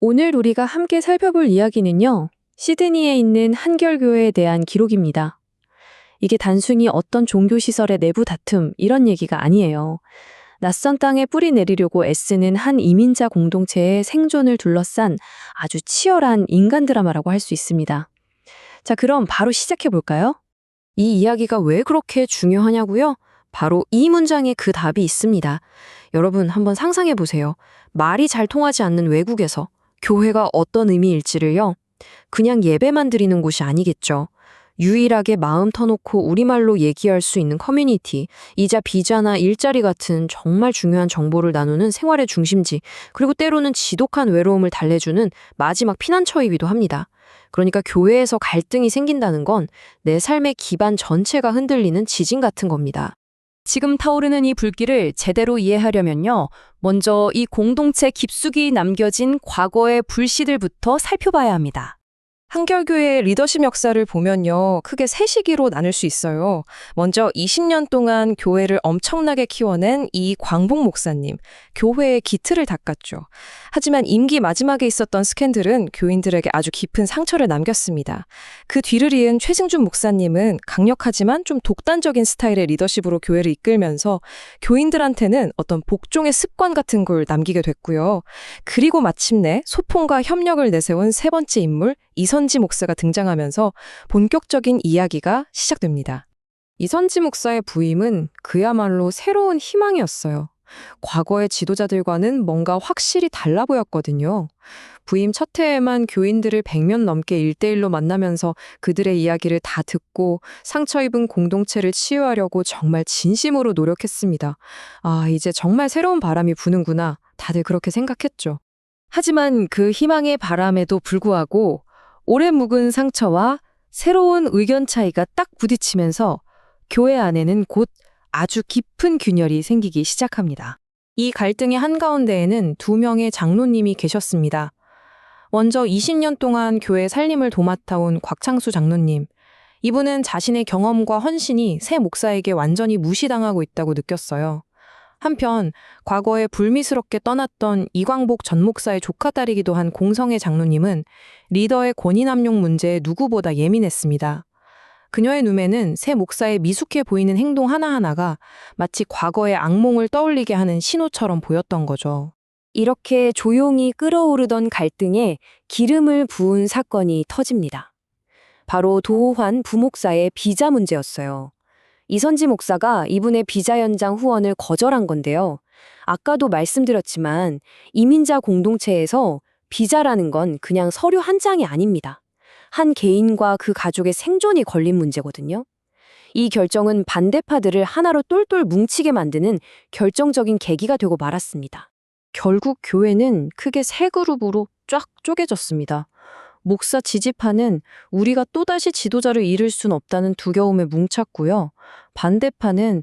오늘 우리가 함께 살펴볼 이야기는요, 시드니에 있는 한결교회에 대한 기록입니다. 이게 단순히 어떤 종교시설의 내부 다툼, 이런 얘기가 아니에요. 낯선 땅에 뿌리 내리려고 애쓰는 한 이민자 공동체의 생존을 둘러싼 아주 치열한 인간 드라마라고 할 수 있습니다. 자, 그럼 바로 시작해 볼까요? 이 이야기가 왜 그렇게 중요하냐고요? 바로 이 문장에 그 답이 있습니다. 여러분 한번 상상해 보세요. 말이 잘 통하지 않는 외국에서 교회가 어떤 의미일지를요. 그냥 예배만 드리는 곳이 아니겠죠. 유일하게 마음 터놓고 우리말로 얘기할 수 있는 커뮤니티, 이자 비자나 일자리 같은 정말 중요한 정보를 나누는 생활의 중심지, 그리고 때로는 지독한 외로움을 달래주는 마지막 피난처이기도 합니다. 그러니까 교회에서 갈등이 생긴다는 건 내 삶의 기반 전체가 흔들리는 지진 같은 겁니다. 지금 타오르는 이 불길을 제대로 이해하려면요. 먼저 이 공동체 깊숙이 남겨진 과거의 불씨들부터 살펴봐야 합니다. 한결교회의 리더십 역사를 보면요. 크게 세 시기로 나눌 수 있어요. 먼저 20년 동안 교회를 엄청나게 키워낸 이 광복 목사님, 교회의 기틀을 닦았죠. 하지만 임기 마지막에 있었던 스캔들은 교인들에게 아주 깊은 상처를 남겼습니다. 그 뒤를 이은 최승준 목사님은 강력하지만 좀 독단적인 스타일의 리더십으로 교회를 이끌면서 교인들한테는 어떤 복종의 습관 같은 걸 남기게 됐고요. 그리고 마침내 소통과 협력을 내세운 세 번째 인물, 이선지 목사가 등장하면서 본격적인 이야기가 시작됩니다. 이선지 목사의 부임은 그야말로 새로운 희망이었어요. 과거의 지도자들과는 뭔가 확실히 달라 보였거든요. 부임 첫 해에만 교인들을 100명 넘게 1대1로 만나면서 그들의 이야기를 다 듣고 상처 입은 공동체를 치유하려고 정말 진심으로 노력했습니다. 아, 이제 정말 새로운 바람이 부는구나. 다들 그렇게 생각했죠. 하지만 그 희망의 바람에도 불구하고 오래 묵은 상처와 새로운 의견 차이가 딱 부딪히면서 교회 안에는 곧 아주 깊은 균열이 생기기 시작합니다. 이 갈등의 한가운데에는 두 명의 장로님이 계셨습니다. 먼저 20년 동안 교회 살림을 도맡아온 곽창수 장로님. 이분은 자신의 경험과 헌신이 새 목사에게 완전히 무시당하고 있다고 느꼈어요. 한편 과거에 불미스럽게 떠났던 이광복 전 목사의 조카딸이기도 한 공성애 장로님은 리더의 권위남용 문제에 누구보다 예민했습니다. 그녀의 눈에는 새 목사의 미숙해 보이는 행동 하나하나가 마치 과거의 악몽을 떠올리게 하는 신호처럼 보였던 거죠. 이렇게 조용히 끓어오르던 갈등에 기름을 부은 사건이 터집니다. 바로 도호환 부목사의 비자 문제였어요. 이선지 목사가 이분의 비자 연장 후원을 거절한 건데요. 아까도 말씀드렸지만 이민자 공동체에서 비자라는 건 그냥 서류 한 장이 아닙니다. 한 개인과 그 가족의 생존이 걸린 문제거든요. 이 결정은 반대파들을 하나로 똘똘 뭉치게 만드는 결정적인 계기가 되고 말았습니다. 결국 교회는 크게 세 그룹으로 쫙 쪼개졌습니다. 목사 지지파는 우리가 또다시 지도자를 잃을 순 없다는 두려움에 뭉쳤고요. 반대파는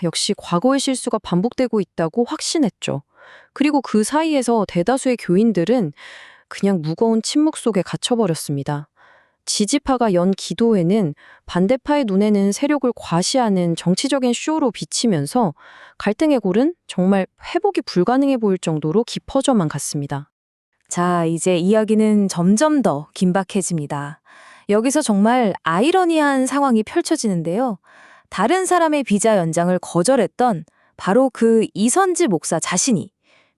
역시 과거의 실수가 반복되고 있다고 확신했죠. 그리고 그 사이에서 대다수의 교인들은 그냥 무거운 침묵 속에 갇혀버렸습니다. 지지파가 연 기도회는 반대파의 눈에는 세력을 과시하는 정치적인 쇼로 비치면서 갈등의 골은 정말 회복이 불가능해 보일 정도로 깊어져만 갔습니다. 자, 이제 이야기는 점점 더 긴박해집니다. 여기서 정말 아이러니한 상황이 펼쳐지는데요. 다른 사람의 비자 연장을 거절했던 바로 그 이선지 목사 자신이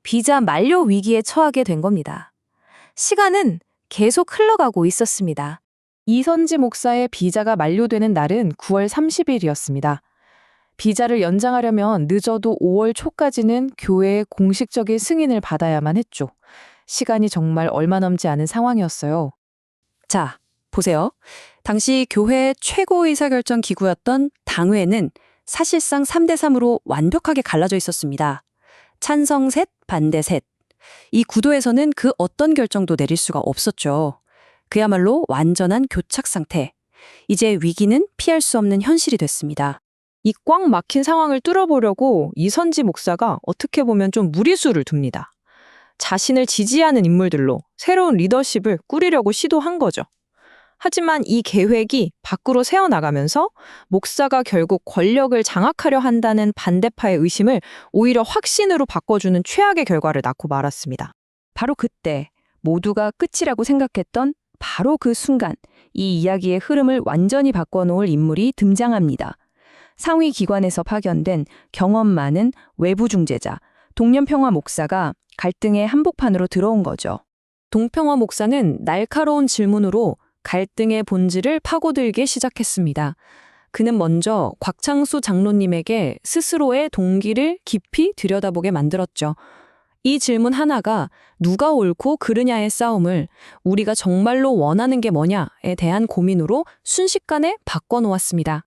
비자 만료 위기에 처하게 된 겁니다. 시간은 계속 흘러가고 있었습니다. 이선지 목사의 비자가 만료되는 날은 9월 30일이었습니다. 비자를 연장하려면 늦어도 5월 초까지는 교회의 공식적인 승인을 받아야만 했죠. 시간이 정말 얼마 남지 않은 상황이었어요. 자, 보세요. 당시 교회 최고 의사결정 기구였던 당회는 사실상 3대3으로 완벽하게 갈라져 있었습니다. 찬성 셋, 반대 셋. 이 구도에서는 그 어떤 결정도 내릴 수가 없었죠. 그야말로 완전한 교착 상태. 이제 위기는 피할 수 없는 현실이 됐습니다. 이 꽉 막힌 상황을 뚫어보려고 이선지 목사가 어떻게 보면 좀 무리수를 둡니다. 자신을 지지하는 인물들로 새로운 리더십을 꾸리려고 시도한 거죠. 하지만 이 계획이 밖으로 새어나가면서 목사가 결국 권력을 장악하려 한다는 반대파의 의심을 오히려 확신으로 바꿔주는 최악의 결과를 낳고 말았습니다. 바로 그때 모두가 끝이라고 생각했던 바로 그 순간 이 이야기의 흐름을 완전히 바꿔놓을 인물이 등장합니다. 상위 기관에서 파견된 경험 많은 외부 중재자, 동년평화 목사가 갈등의 한복판으로 들어온 거죠. 동평화 목사는 날카로운 질문으로 갈등의 본질을 파고들기 시작했습니다. 그는 먼저 곽창수 장로님에게 스스로의 동기를 깊이 들여다보게 만들었죠. 이 질문 하나가 누가 옳고 그르냐의 싸움을 우리가 정말로 원하는 게 뭐냐에 대한 고민으로 순식간에 바꿔놓았습니다.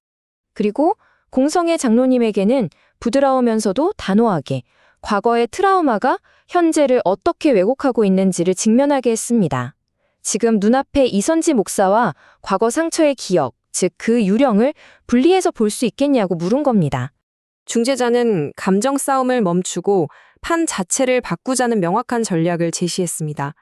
그리고 공성의 장로님에게는 부드러우면서도 단호하게 과거의 트라우마가 현재를 어떻게 왜곡하고 있는지를 직면하게 했습니다. 지금 눈앞에 이선지 목사와 과거 상처의 기억, 즉 그 유령을 분리해서 볼 수 있겠냐고 물은 겁니다. 중재자는 감정 싸움을 멈추고 판 자체를 바꾸자는 명확한 전략을 제시했습니다.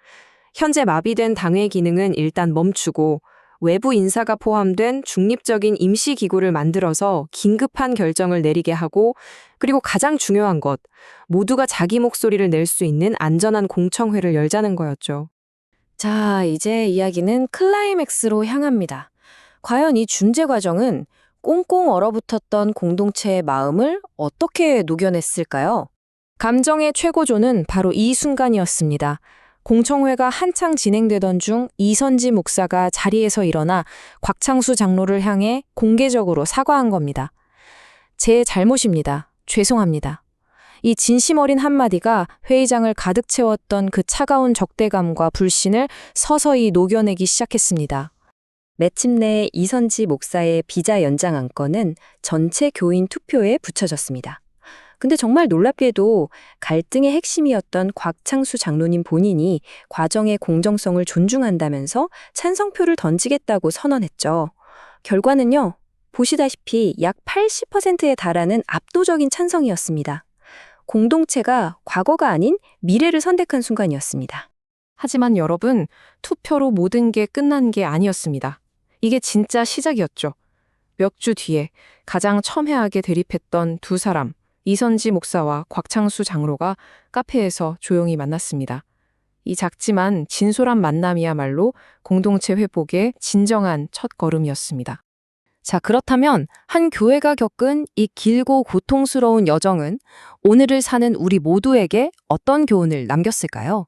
현재 마비된 당의 기능은 일단 멈추고 외부 인사가 포함된 중립적인 임시기구를 만들어서 긴급한 결정을 내리게 하고, 그리고 가장 중요한 것, 모두가 자기 목소리를 낼 수 있는 안전한 공청회를 열자는 거였죠. 자, 이제 이야기는 클라이맥스로 향합니다. 과연 이 중재 과정은 꽁꽁 얼어붙었던 공동체의 마음을 어떻게 녹여냈을까요? 감정의 최고조는 바로 이 순간이었습니다. 공청회가 한창 진행되던 중 이선지 목사가 자리에서 일어나 곽창수 장로를 향해 공개적으로 사과한 겁니다. 제 잘못입니다. 죄송합니다. 이 진심 어린 한마디가 회의장을 가득 채웠던 그 차가운 적대감과 불신을 서서히 녹여내기 시작했습니다. 마침내 이선지 목사의 비자 연장 안건은 전체 교인 투표에 붙여졌습니다. 근데 정말 놀랍게도 갈등의 핵심이었던 곽창수 장로님 본인이 과정의 공정성을 존중한다면서 찬성표를 던지겠다고 선언했죠. 결과는요, 보시다시피 약 80%에 달하는 압도적인 찬성이었습니다. 공동체가 과거가 아닌 미래를 선택한 순간이었습니다. 하지만 여러분, 투표로 모든 게 끝난 게 아니었습니다. 이게 진짜 시작이었죠. 몇 주 뒤에 가장 첨예하게 대립했던 두 사람, 이선지 목사와 곽창수 장로가 카페에서 조용히 만났습니다. 이 작지만 진솔한 만남이야말로 공동체 회복의 진정한 첫걸음이었습니다. 자, 그렇다면 한 교회가 겪은 이 길고 고통스러운 여정은 오늘을 사는 우리 모두에게 어떤 교훈을 남겼을까요?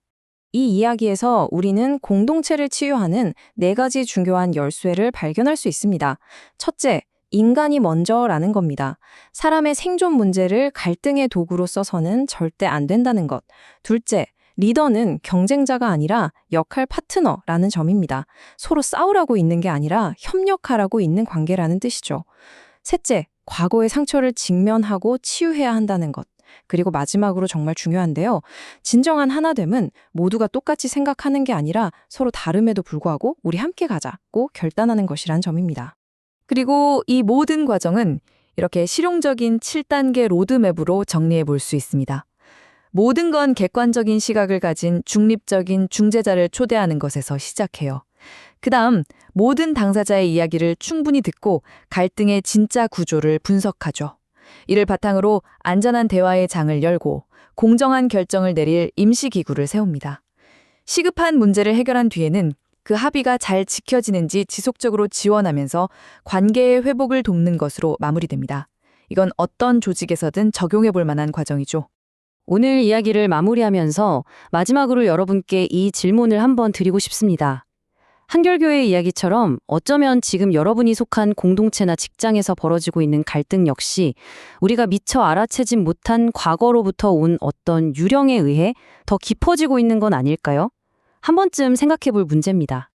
이 이야기에서 우리는 공동체를 치유하는 4가지 중요한 열쇠를 발견할 수 있습니다. 첫째, 인간이 먼저라는 겁니다. 사람의 생존 문제를 갈등의 도구로 써서는 절대 안 된다는 것. 둘째, 리더는 경쟁자가 아니라 역할 파트너라는 점입니다. 서로 싸우라고 있는 게 아니라 협력하라고 있는 관계라는 뜻이죠. 셋째, 과거의 상처를 직면하고 치유해야 한다는 것. 그리고 마지막으로 정말 중요한데요. 진정한 하나됨은 모두가 똑같이 생각하는 게 아니라 서로 다름에도 불구하고 우리 함께 가자고 결단하는 것이란 점입니다. 그리고 이 모든 과정은 이렇게 실용적인 7단계 로드맵으로 정리해 볼 수 있습니다. 모든 건 객관적인 시각을 가진 중립적인 중재자를 초대하는 것에서 시작해요. 그다음 모든 당사자의 이야기를 충분히 듣고 갈등의 진짜 구조를 분석하죠. 이를 바탕으로 안전한 대화의 장을 열고 공정한 결정을 내릴 임시기구를 세웁니다. 시급한 문제를 해결한 뒤에는 그 합의가 잘 지켜지는지 지속적으로 지원하면서 관계의 회복을 돕는 것으로 마무리됩니다. 이건 어떤 조직에서든 적용해 볼 만한 과정이죠. 오늘 이야기를 마무리하면서 마지막으로 여러분께 이 질문을 한번 드리고 싶습니다. 한결교회의 이야기처럼 어쩌면 지금 여러분이 속한 공동체나 직장에서 벌어지고 있는 갈등 역시 우리가 미처 알아채지 못한 과거로부터 온 어떤 유령에 의해 더 깊어지고 있는 건 아닐까요? 한 번쯤 생각해 볼 문제입니다.